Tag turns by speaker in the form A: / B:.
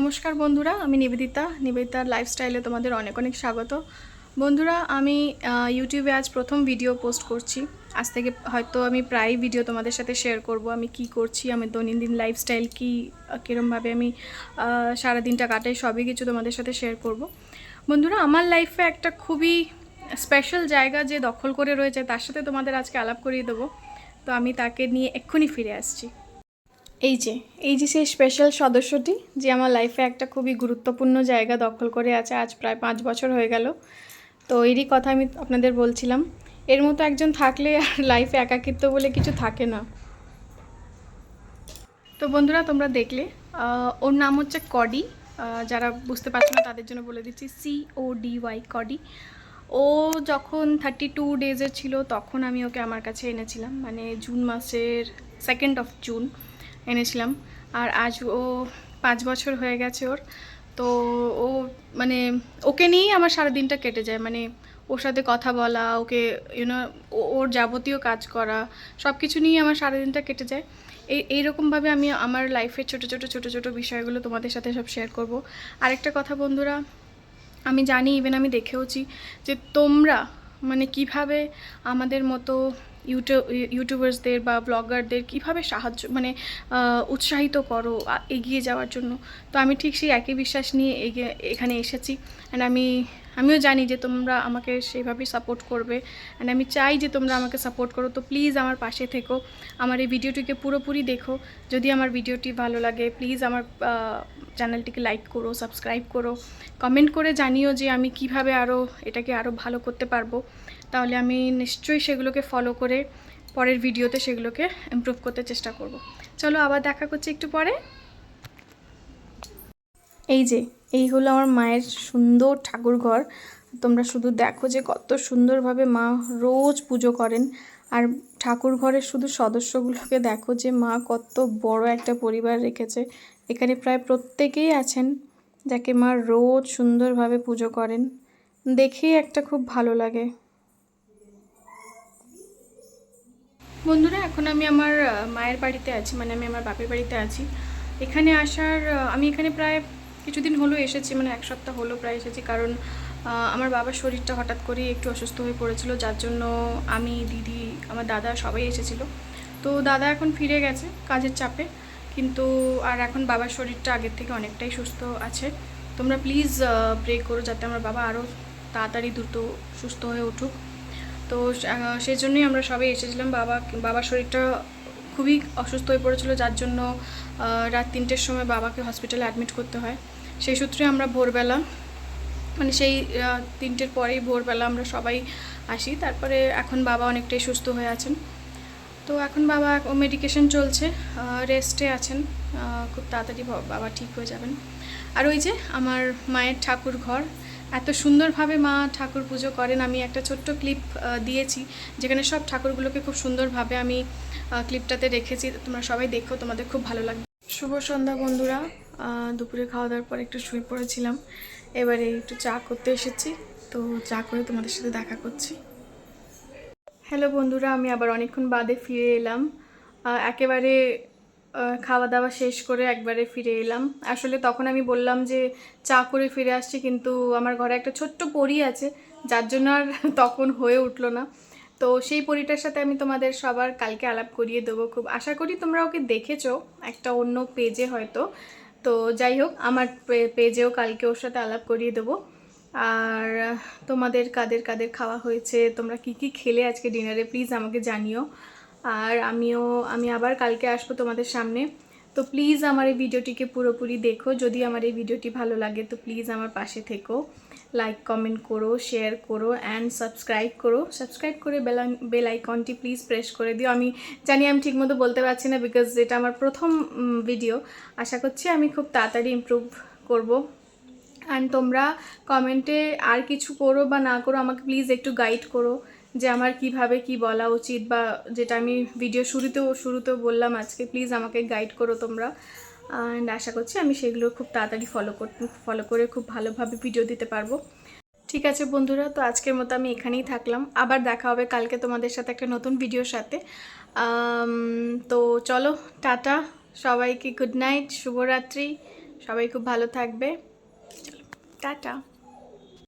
A: নমস্কার বন্ধুরা, আমি নিবেদিতার লাইফস্টাইলে তোমাদের অনেক অনেক স্বাগত। বন্ধুরা, আমি ইউটিউবে আজ প্রথম ভিডিও পোস্ট করছি। আজ থেকে হয়তো আমি প্রায় ভিডিও তোমাদের সাথে শেয়ার করব, আমি কি করছি, আমি দৈনন্দিন লাইফস্টাইল কি, কীরমভাবে আমি সারাদিনটা কাটাই, সবই কিছু তোমাদের সাথে শেয়ার করব। বন্ধুরা, আমার লাইফে একটা খুবই স্পেশাল জায়গা যে দখল করে রয়েছে, তার সাথে তোমাদের আজকে আলাপ করিয়ে দেবো। তো আমি তাকে নিয়ে এক্ষুনি ফিরে আসছি। এই যে সেই স্পেশাল সদস্যটি যে আমার লাইফে একটা খুবই গুরুত্বপূর্ণ জায়গা দখল করে আছে, আজ প্রায় 5 বছর হয়ে গেল। তো এরই কথা আমি আপনাদের বলছিলাম। এর মতো একজন থাকলে আর লাইফে একাকিত্ব বলে কিছু থাকে না। তো বন্ধুরা, তোমরা দেখলে ওর নাম হচ্ছে কডি। যারা বুঝতে পারছো না তাদের জন্য বলে দিচ্ছি, CODY, কডি। ও যখন 32 ডেজের ছিল তখন আমি ওকে আমার কাছে এনেছিলাম, মানে জুন মাসের 2nd of জুন এনেছিলাম। আর আজ ও 5 বছর হয়ে গেছে ওর। তো ও মানে ওকে নিয়েই আমার সারাদিনটা কেটে যায়, মানে ওর সাথে কথা বলা, ওকে ওর যাবতীয় কাজ করা, সব কিছু নিয়েই আমার সারাদিনটা কেটে যায়। এইরকমভাবে আমি আমার লাইফের ছোটো বিষয়গুলো তোমাদের সাথে সব শেয়ার করব। আরেকটা কথা বন্ধুরা, আমি জানি, ইভেন আমি দেখেওছি যে তোমরা মানে কিভাবে আমাদের মতো ইউটিউবার্সদের বা ব্লগারদের কিভাবে সাহায্য মানে উৎসাহিত করো এগিয়ে যাওয়ার জন্য। তো আমি ঠিক সেই একই বিশ্বাস নিয়ে এখানে এসেছি। অ্যান্ড আমিও জানি যে তোমরা আমাকে সেইভাবেই সাপোর্ট করবে, অ্যান্ড আমি চাই যে তোমরা আমাকে সাপোর্ট করো। তো প্লিজ আমার পাশে থেকো, আমার এই ভিডিওটিকে পুরোপুরি দেখো। যদি আমার ভিডিওটি ভালো লাগে প্লিজ আমার চ্যানেলটিকে লাইক করো, সাবস্ক্রাইব করো, কমেন্ট করে জানিও যে আমি কিভাবে এটাকে আরও ভালো করতে পারবো। তাহলে আমি নিশ্চয়ই সেগুলোকে ফলো করে পরের ভিডিওতে সেগুলোকে ইমপ্রুভ করতে চেষ্টা করব। চলো আবার দেখা করছি একটু পরে। এই হলো আমার মায়ের সুন্দর ঠাকুর ঘর। তোমরা শুধু দেখো যে কত সুন্দরভাবে মা রোজ পুজো করেন। আর ঠাকুর ঘরের শুধু সদস্যগুলোকে দেখো যে মা কত বড় একটা পরিবার রেখেছে। এখানে প্রায় প্রত্যেকেই আছেন যাকে মা রোজ সুন্দরভাবে পুজো করেন, দেখেই একটা খুব ভালো লাগে। বন্ধুরা, এখন আমি আমার মায়ের বাড়িতে আছি, মানে আমি আমার বাপের বাড়িতে আছি। এখানে আমি এখানে প্রায় কিছুদিন হলো এসেছি, মানে 1 সপ্তাহ হলো প্রায় এসেছি। কারণ আমার বাবার শরীরটা হঠাৎ করেই একটু অসুস্থ হয়ে পড়েছিল, যার জন্য আমি, দিদি, আমার দাদা সবাই এসেছিলো। তো দাদা এখন ফিরে গেছে কাজের চাপে, কিন্তু আর এখন বাবার শরীরটা আগের থেকে অনেকটাই সুস্থ আছে। তোমরা প্লিজ প্রে করো যাতে আমার বাবা আরও তাড়াতাড়ি দ্রুত সুস্থ হয়ে উঠুক। তো সেই জন্যই আমরা সবাই এসেছিলাম। বাবার শরীরটা খুবই অসুস্থ হয়ে পড়েছিল, যার জন্য রাত 3টের সময় বাবাকে হসপিটালে অ্যাডমিট করতে হয়। সেই সূত্রে আমরা ভোরবেলা, মানে সেই 3টের পরেই ভোরবেলা আমরা সবাই আসি। তারপরে এখন বাবা অনেকটাই সুস্থ হয়ে আছেন। তো এখন বাবা মেডিকেশন চলছে, রেস্টে আছেন। খুব তাড়াতাড়ি বাবা ঠিক হয়ে যাবেন। আর ওই যে আমার মায়ের ঠাকুর ঘর, এত সুন্দরভাবে মা ঠাকুর পুজো করেন। আমি একটা ছোট্ট ক্লিপ দিয়েছি যেখানে সব ঠাকুরগুলোকে খুব সুন্দরভাবে আমি ক্লিপটাতে রেখেছি। তোমরা সবাই দেখো, তোমাদের খুব ভালো লাগবে। শুভ সন্ধ্যা বন্ধুরা। দুপুরে খাওয়া দাওয়ার পর একটু শুয়ে পড়েছিলাম, এবারে একটু চা করতে এসেছি। তো চা করে তোমাদের সাথে দেখা করছি। হ্যালো বন্ধুরা, আমি আবার অনেকক্ষণ বাদে ফিরে এলাম। একেবারে খাওয়া দাওয়া শেষ করে একবারে ফিরে এলাম। আসলে তখন আমি বললাম যে চা করে ফিরে আসছি, কিন্তু আমার ঘরে একটা ছোট্ট পরী আছে, যার জন্য আর তখন হয়ে উঠলো না। তো সেই পরীটার সাথে আমি তোমাদের সবার কালকে আলাপ করিয়ে দেবো। খুব আশা করি তোমরা ওকে দেখেছো একটা অন্য পেজে হয়তো। তো যাই হোক, আমার পেজেও কালকে ওর সাথে আলাপ করিয়ে দেবো। আর তোমাদের কাদের কাদের খাওয়া হয়েছে, তোমরা কি কি খেলে আজকে ডিনারে, প্লিজ আমাকে জানিও। আর আমি আবার কালকে আসবো তোমাদের সামনে। তো প্লিজ আমার এই ভিডিওটিকে পুরোপুরি দেখো। যদি আমার এই ভিডিওটি ভালো লাগে তো প্লিজ আমার পাশে থেকো, লাইক কমেন্ট করো, শেয়ার করো, অ্যান্ড সাবস্ক্রাইব করো। সাবস্ক্রাইব করে বেল আইকনটি প্লিজ প্রেস করে দিও। আমি জানি আমি ঠিকমতো বলতে পারছি না, বিকজ এটা আমার প্রথম ভিডিও। আশা করছি আমি খুব তাড়াতাড়ি ইমপ্রুভ করব। অ্যান্ড তোমরা কমেন্টে আর কিছু করো বা না করো, আমাকে প্লিজ একটু গাইড করো যে আমার কিভাবে কি বলা উচিত, বা যেটা আমি ভিডিও শুরুতেও বললাম আজকে, প্লিজ আমাকে গাইড করো তোমরা। অ্যান্ড আশা করছি আমি সেগুলো খুব তাড়াতাড়ি ফলো করে খুব ভালোভাবে ভিডিও দিতে পারবো। ঠিক আছে বন্ধুরা, তো আজকের মতো আমি এখানেই থাকলাম। আবার দেখা হবে কালকে তোমাদের সাথে একটা নতুন ভিডিওর সাথে। তো চলো, টাটা সবাইকে, গুড নাইট, শুভরাত্রি, সবাই খুব ভালো থাকবে। চলো, টাটা।